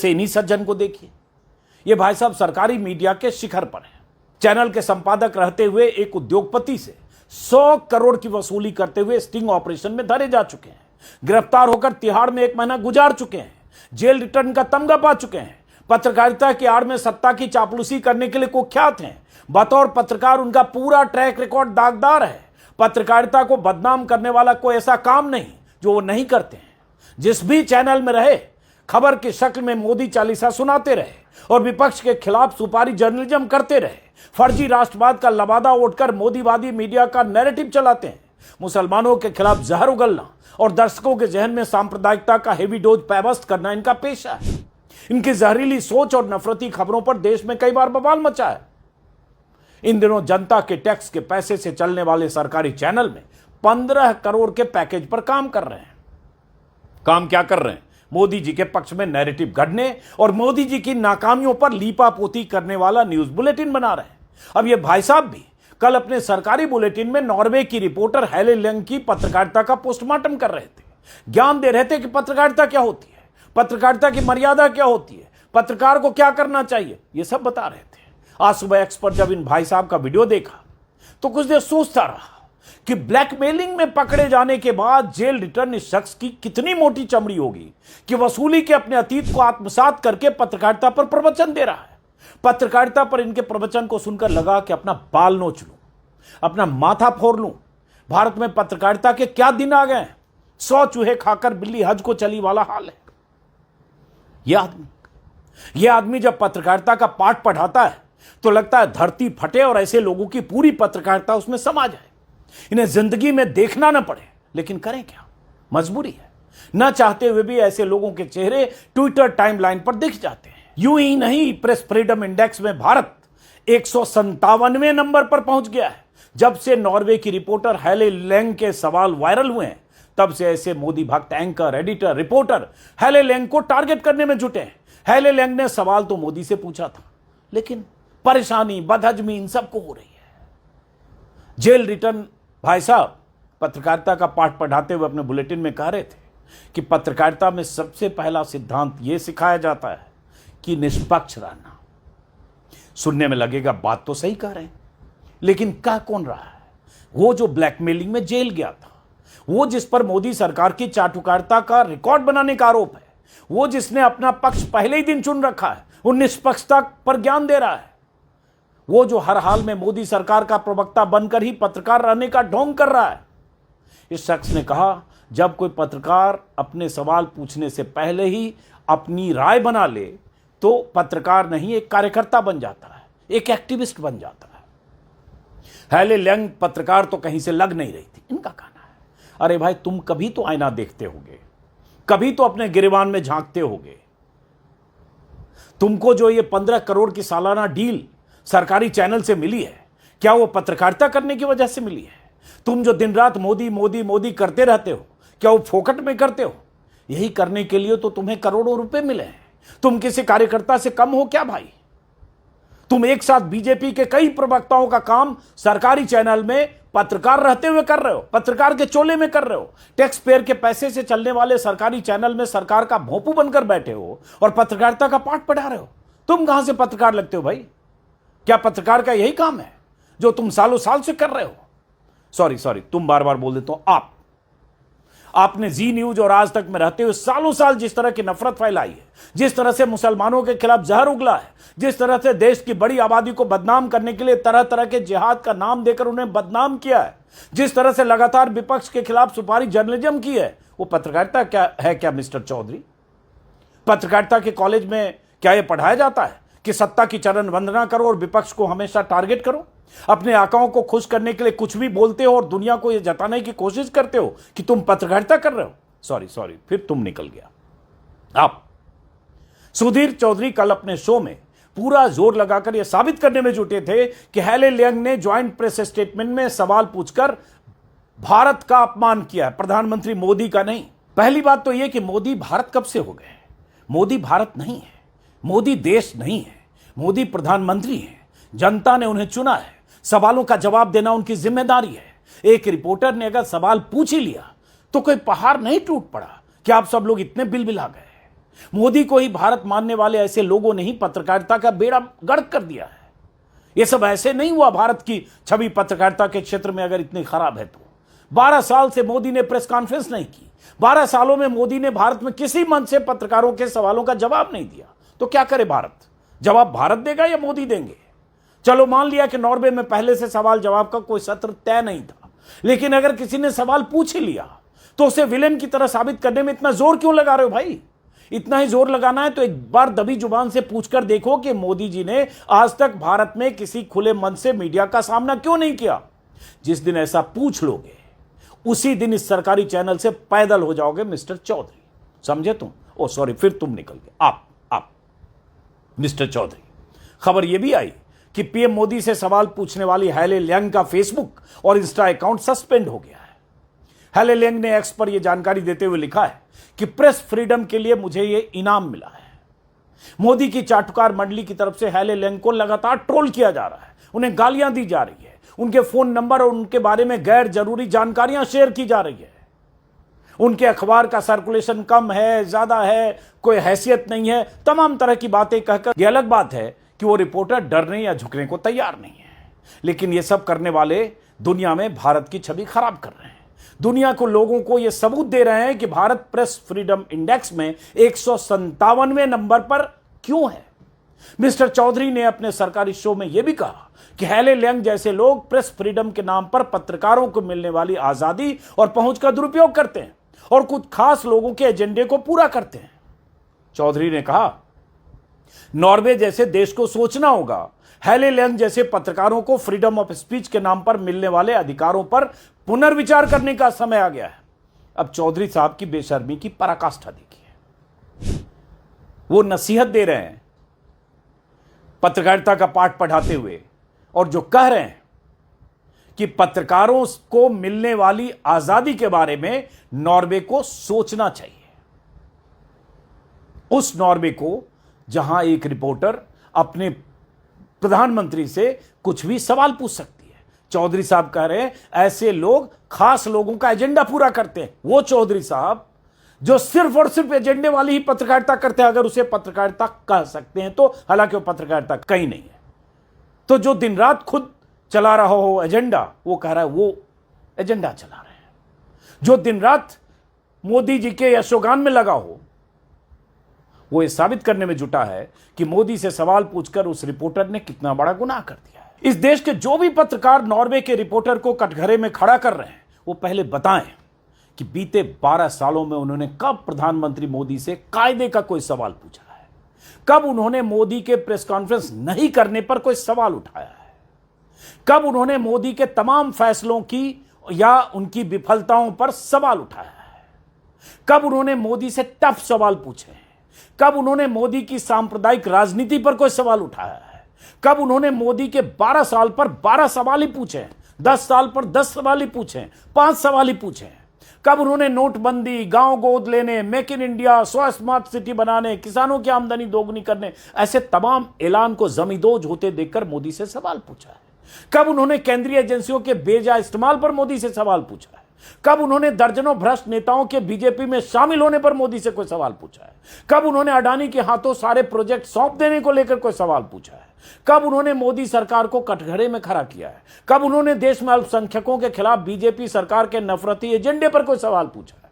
जैसे इन्हीं सज्जन को देखिए, ये भाई साहब सरकारी मीडिया के शिखर पर हैं। चैनल के संपादक रहते हुए एक उद्योगपति से 100 करोड़ की वसूली करते हुए स्टिंग ऑपरेशन में धरे जा चुके हैं। गिरफ्तार होकर तिहाड़ में 1 महीना गुजार चुके हैं। जेल रिटर्न का तमगा पा चुके हैं। पत्रकारिता की आड़ में सत्ता की चापलूसी करने के लिए कुख्यात हैं। बतौर पत्रकार उनका पूरा ट्रैक रिकॉर्ड दागदार है। पत्रकारिता को बदनाम करने वाला कोई ऐसा काम नहीं जो वो नहीं करते हैं। जिस भी चैनल में रहे खबर की शक्ल में मोदी चालीसा सुनाते रहे और विपक्ष के खिलाफ सुपारी जर्नलिज्म करते रहे। फर्जी राष्ट्रवाद का लबादा ओढ़कर मोदीवादी मीडिया का नैरेटिव चलाते हैं। मुसलमानों के खिलाफ जहर उगलना और दर्शकों के जहन में सांप्रदायिकता का हेवी डोज पैबस्त करना इनका पेशा है। इनकी जहरीली सोच और नफरती खबरों पर देश में कई बार बवाल मचा है। इन दिनों जनता के टैक्स के पैसे से चलने वाले सरकारी चैनल में 15 करोड़ के पैकेज पर काम कर रहे हैं। काम क्या कर रहे हैं? मोदी जी के पक्ष में नैरेटिव गढ़ने और मोदी जी की नाकामियों पर लीपापोती करने वाला न्यूज बुलेटिन बना रहे हैं। अब ये भाई साहब भी कल अपने सरकारी बुलेटिन में नॉर्वे की रिपोर्टर हेले लेंग की पत्रकारिता का पोस्टमार्टम कर रहे थे। ज्ञान दे रहे थे कि पत्रकारिता क्या होती है, पत्रकारिता की मर्यादा क्या होती है, पत्रकार को क्या करना चाहिए, ये सब बता रहे थे। आज सुबह एक्स पर जब इन भाई साहब का वीडियो देखा तो कुछ देर सोचता रहा कि ब्लैकमेलिंग में पकड़े जाने के बाद जेल रिटर्न इस शख्स की कितनी मोटी चमड़ी होगी कि वसूली के अपने अतीत को आत्मसात करके पत्रकारिता पर प्रवचन दे रहा है। पत्रकारिता पर इनके प्रवचन को सुनकर लगा कि अपना बाल नोच लूं, अपना माथा फोड़ लूं। भारत में पत्रकारिता के क्या दिन आ गए हैं। 100 चूहे खाकर बिल्ली हज को चली वाला हाल है। यह आदमी जब पत्रकारिता का पाठ पढ़ाता है तो लगता है धरती फटे और ऐसे लोगों की पूरी पत्रकारिता उसमें समा जाए। इन्हें जिंदगी में देखना ना पड़े, लेकिन करें क्या, मजबूरी है। ना चाहते हुए भी ऐसे लोगों के चेहरे ट्विटर टाइमलाइन पर दिख जाते हैं। यूं ही नहीं, प्रेस फ्रीडम इंडेक्स में भारत 157वें नंबर पर पहुंच गया है। जब से नॉर्वे की रिपोर्टर हेले लेंग के सवाल वायरल हुए हैं तब से ऐसे मोदी भक्त एंकर, एडिटर, रिपोर्टर हेले लेंग को टारगेट करने में जुटे हैं। हेले लेंग ने सवाल तो मोदी से पूछा था, लेकिन परेशानी, बदहजमी इन सबको हो रही है। जेल रिटर्न भाई साहब पत्रकारिता का पाठ पढ़ाते हुए अपने बुलेटिन में कह रहे थे कि पत्रकारिता में सबसे पहला सिद्धांत यह सिखाया जाता है कि निष्पक्ष रहना। सुनने में लगेगा बात तो सही कह रहे हैं, लेकिन कह कौन रहा है? वो जो ब्लैकमेलिंग में जेल गया था, वो जिस पर मोदी सरकार की चाटुकारिता का रिकॉर्ड बनाने का आरोप है, वो जिसने अपना पक्ष पहले ही दिन चुन रखा है, वो निष्पक्षता पर ज्ञान दे रहा है, वो जो हर हाल में मोदी सरकार का प्रवक्ता बनकर ही पत्रकार रहने का ढोंग कर रहा है। इस शख्स ने कहा, जब कोई पत्रकार अपने सवाल पूछने से पहले ही अपनी राय बना ले तो पत्रकार नहीं, एक कार्यकर्ता बन जाता है, एक एक्टिविस्ट बन जाता है। हेले लेंग पत्रकार तो कहीं से लग नहीं रही थी। इनका कहना है, अरे भाई तुम कभी तो आईना देखते होगे, कभी तो अपने गिरेबान में झांकते होगे। तुमको जो ये 15 करोड़ की सालाना डील सरकारी चैनल से मिली है, क्या वो पत्रकारिता करने की वजह से मिली है? तुम जो दिन रात मोदी मोदी मोदी करते रहते हो, क्या वो फोकट में करते हो? यही करने के लिए तो तुम्हें करोड़ों रुपए मिले हैं। तुम किसी कार्यकर्ता से कम हो क्या भाई? तुम एक साथ बीजेपी के कई प्रवक्ताओं का काम सरकारी चैनल में पत्रकार रहते हुए कर रहे हो, पत्रकार के चोले में कर रहे हो। टैक्स पेयर के पैसे से चलने वाले सरकारी चैनल में सरकार का भोंपू बनकर बैठे हो और पत्रकारिता का पाठ पढ़ा रहे हो। तुम कहां से पत्रकार लगते हो भाई? क्या पत्रकार का यही काम है जो तुम सालों साल से कर रहे हो? सॉरी, तुम बार बार बोल देते हो। आपने जी न्यूज और आज तक में रहते हुए सालों साल जिस तरह की नफरत फैलाई है, जिस तरह से मुसलमानों के खिलाफ जहर उगला है, जिस तरह से देश की बड़ी आबादी को बदनाम करने के लिए तरह तरह के जिहाद का नाम देकर उन्हें बदनाम किया है, जिस तरह से लगातार विपक्ष के खिलाफ सुपारी जर्नलिज्म की है, वो पत्रकारिता क्या है? क्या मिस्टर चौधरी, पत्रकारिता के कॉलेज में क्या यह पढ़ाया जाता है कि सत्ता की चरण वंदना करो और विपक्ष को हमेशा टारगेट करो? अपने आकाओं को खुश करने के लिए कुछ भी बोलते हो और दुनिया को यह जताने की कोशिश करते हो कि तुम पत्रकारिता कर रहे हो। सॉरी, फिर तुम निकल गया। आप सुधीर चौधरी कल अपने शो में पूरा जोर लगाकर यह साबित करने में जुटे थे कि हेले लेंग ने ज्वाइंट प्रेस स्टेटमेंट में सवाल पूछकर भारत का अपमान किया है, प्रधानमंत्री मोदी का नहीं। पहली बात तो यह कि मोदी भारत कब से हो गए? मोदी भारत नहीं है, मोदी देश नहीं है, मोदी प्रधानमंत्री हैं। जनता ने उन्हें चुना है, सवालों का जवाब देना उनकी जिम्मेदारी है। एक रिपोर्टर ने अगर सवाल पूछ ही लिया तो कोई पहाड़ नहीं टूट पड़ा कि आप सब लोग इतने बिलबिला गए। मोदी को ही भारत मानने वाले ऐसे लोगों ने ही पत्रकारिता का बेड़ा गर्क कर दिया है। यह सब ऐसे नहीं हुआ। भारत की छवि पत्रकारिता के क्षेत्र में अगर इतनी खराब है तो 12 साल से मोदी ने प्रेस कॉन्फ्रेंस नहीं की। 12 सालों में मोदी ने भारत में किसी मंच से पत्रकारों के सवालों का जवाब नहीं दिया। तो क्या करे भारत? जवाब भारत देगा या मोदी देंगे? चलो मान लिया कि नॉर्वे में पहले से सवाल जवाब का कोई सत्र तय नहीं था, लेकिन अगर किसी ने सवाल पूछ ही लिया तो उसे विलेन की तरह साबित करने में इतना जोर क्यों लगा रहे हो भाई? इतना ही जोर लगाना है तो एक बार दबी जुबान से पूछकर देखो कि मोदी जी ने आज तक भारत में किसी खुले मन से मीडिया का सामना क्यों नहीं किया। जिस दिन ऐसा पूछ लोगे उसी दिन इस सरकारी चैनल से पैदल हो जाओगे मिस्टर चौधरी। समझे तुम? ओ सॉरी, फिर तुम निकल गए। आप मिस्टर चौधरी। खबर यह भी आई कि पीएम मोदी से सवाल पूछने वाली हैले लियांग का फेसबुक और इंस्टा अकाउंट सस्पेंड हो गया है। हैले लियांग ने एक्स पर यह जानकारी देते हुए लिखा है कि प्रेस फ्रीडम के लिए मुझे यह इनाम मिला है। मोदी की चाटुकार मंडली की तरफ से हैले लियांग को लगातार ट्रोल किया जा रहा है, उन्हें गालियां दी जा रही है, उनके फोन नंबर और उनके बारे में गैर जरूरी जानकारियां शेयर की जा रही है। उनके अखबार का सर्कुलेशन कम है, ज्यादा है, कोई हैसियत नहीं है, तमाम तरह की बातें कहकर। यह अलग बात है कि वो रिपोर्टर डरने या झुकने को तैयार नहीं है, लेकिन ये सब करने वाले दुनिया में भारत की छवि खराब कर रहे हैं। दुनिया को, लोगों को यह सबूत दे रहे हैं कि भारत प्रेस फ्रीडम इंडेक्स में 157वें नंबर पर क्यों है। मिस्टर चौधरी ने अपने सरकारी शो में यह भी कहा कि हैले लियांग जैसे लोग प्रेस फ्रीडम के नाम पर पत्रकारों को मिलने वाली आजादी और पहुंच का दुरुपयोग करते हैं और कुछ खास लोगों के एजेंडे को पूरा करते हैं। चौधरी ने कहा, नॉर्वे जैसे देश को सोचना होगा। हैले लियांग जैसे पत्रकारों को फ्रीडम ऑफ स्पीच के नाम पर मिलने वाले अधिकारों पर पुनर्विचार करने का समय आ गया है। अब चौधरी साहब की बेशर्मी की पराकाष्ठा देखिए। वो नसीहत दे रहे हैं पत्रकारिता का पाठ पढ़ाते हुए और जो कह रहे हैं कि पत्रकारों को मिलने वाली आजादी के बारे में नॉर्वे को सोचना चाहिए। उस नॉर्वे को जहां एक रिपोर्टर अपने प्रधानमंत्री से कुछ भी सवाल पूछ सकती है। चौधरी साहब कह रहे हैं ऐसे लोग खास लोगों का एजेंडा पूरा करते हैं। वो चौधरी साहब जो सिर्फ और सिर्फ एजेंडे वाली ही पत्रकारिता करते हैं, अगर उसे पत्रकारिता कह सकते हैं तो, हालांकि वो पत्रकारिता कहीं नहीं है। तो जो दिन रात खुद चला रहा हो एजेंडा, वो कह रहा है वो एजेंडा चला रहे हैं। जो दिन रात मोदी जी के यशोगान में लगा हो, वो ये साबित करने में जुटा है कि मोदी से सवाल पूछकर उस रिपोर्टर ने कितना बड़ा गुनाह कर दिया है। इस देश के जो भी पत्रकार नॉर्वे के रिपोर्टर को कटघरे में खड़ा कर रहे हैं, वो पहले बताएं कि बीते 12 सालों में उन्होंने कब प्रधानमंत्री मोदी से कायदे का कोई सवाल पूछा है, कब उन्होंने मोदी के प्रेस कॉन्फ्रेंस नहीं करने पर कोई सवाल उठाया है, कब उन्होंने मोदी के तमाम फैसलों की या उनकी विफलताओं पर सवाल उठाया है, कब उन्होंने मोदी से टफ सवाल पूछे हैं, कब उन्होंने मोदी की सांप्रदायिक राजनीति पर कोई सवाल उठाया है, कब उन्होंने मोदी के 12 साल पर 12 सवाल ही पूछे, 10 साल पर 10 सवाल ही पूछे, 5 सवाल ही पूछे, कब उन्होंने नोटबंदी, गांव गोद लेने, make in India, smart city बनाने, किसानों की आमदनी दोगुनी करने, ऐसे तमाम ऐलान को जमींदोज होते देखकर मोदी से सवाल पूछा है। कब उन्होंने केंद्रीय एजेंसियों के बेजा इस्तेमाल पर मोदी से सवाल पूछा है, कब उन्होंने दर्जनों भ्रष्ट नेताओं के बीजेपी में शामिल होने पर मोदी से कोई सवाल पूछा है, कब उन्होंने अडानी के हाथों सारे प्रोजेक्ट सौंप देने को लेकर कोई सवाल पूछा है, कब उन्होंने मोदी सरकार को कटघरे में खड़ा किया है, कब उन्होंने देश में अल्पसंख्यकों के खिलाफ बीजेपी सरकार के नफरती एजेंडे पर कोई सवाल पूछा है,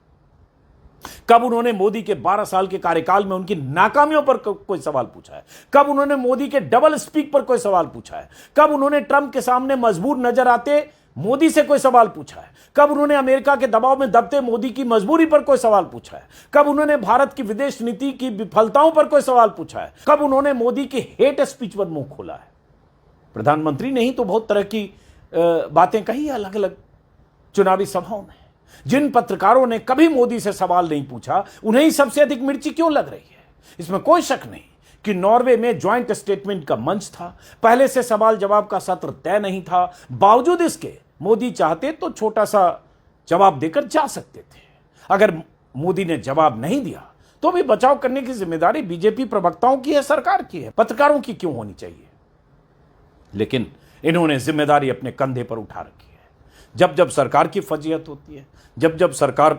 कब उन्होंने मोदी के 12 साल के कार्यकाल में उनकी नाकामियों पर कोई सवाल पूछा है, कब उन्होंने मोदी के डबल स्पीक पर कोई सवाल पूछा है, कब उन्होंने ट्रंप के सामने मजबूर नजर आते मोदी से कोई सवाल पूछा है, कब उन्होंने अमेरिका के दबाव में दबते मोदी की मजबूरी पर कोई सवाल पूछा है, कब उन्होंने भारत की विदेश नीति की विफलताओं पर कोई सवाल पूछा है, कब उन्होंने मोदी की हेट स्पीच पर मुंह खोला है। प्रधानमंत्री ने ही तो बहुत तरह की बातें कही अलग अलग चुनावी सभाओं में। जिन पत्रकारों ने कभी मोदी से सवाल नहीं पूछा, उन्हें ही सबसे अधिक मिर्ची क्यों लग रही है। इसमें कोई शक नहीं कि नॉर्वे में ज्वाइंट स्टेटमेंट का मंच था, पहले से सवाल जवाब का सत्र तय नहीं था, बावजूद इसके मोदी चाहते तो छोटा सा जवाब देकर जा सकते थे। अगर मोदी ने जवाब नहीं दिया तो भी बचाव करने की जिम्मेदारी बीजेपी प्रवक्ताओं की है, सरकार की है, पत्रकारों की क्यों होनी चाहिए। लेकिन इन्होंने जिम्मेदारी अपने कंधे पर उठा रखी है। जब जब सरकार की फजीहत होती है, जब जब सरकार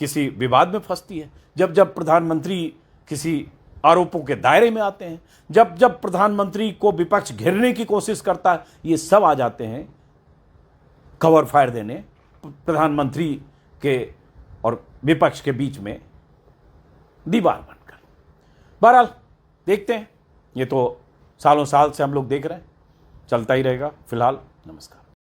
किसी विवाद में फंसती है, जब जब प्रधानमंत्री किसी आरोपों के दायरे में आते हैं। जब जब प्रधानमंत्री को विपक्ष घेरने की कोशिश करता है, ये सब आ जाते हैं कवर फायर देने प्रधानमंत्री के और विपक्ष के बीच में दीवार बनकर। बहरहाल देखते हैं, ये तो सालों साल से हम लोग देख रहे हैं, चलता ही रहेगा। फिलहाल नमस्कार।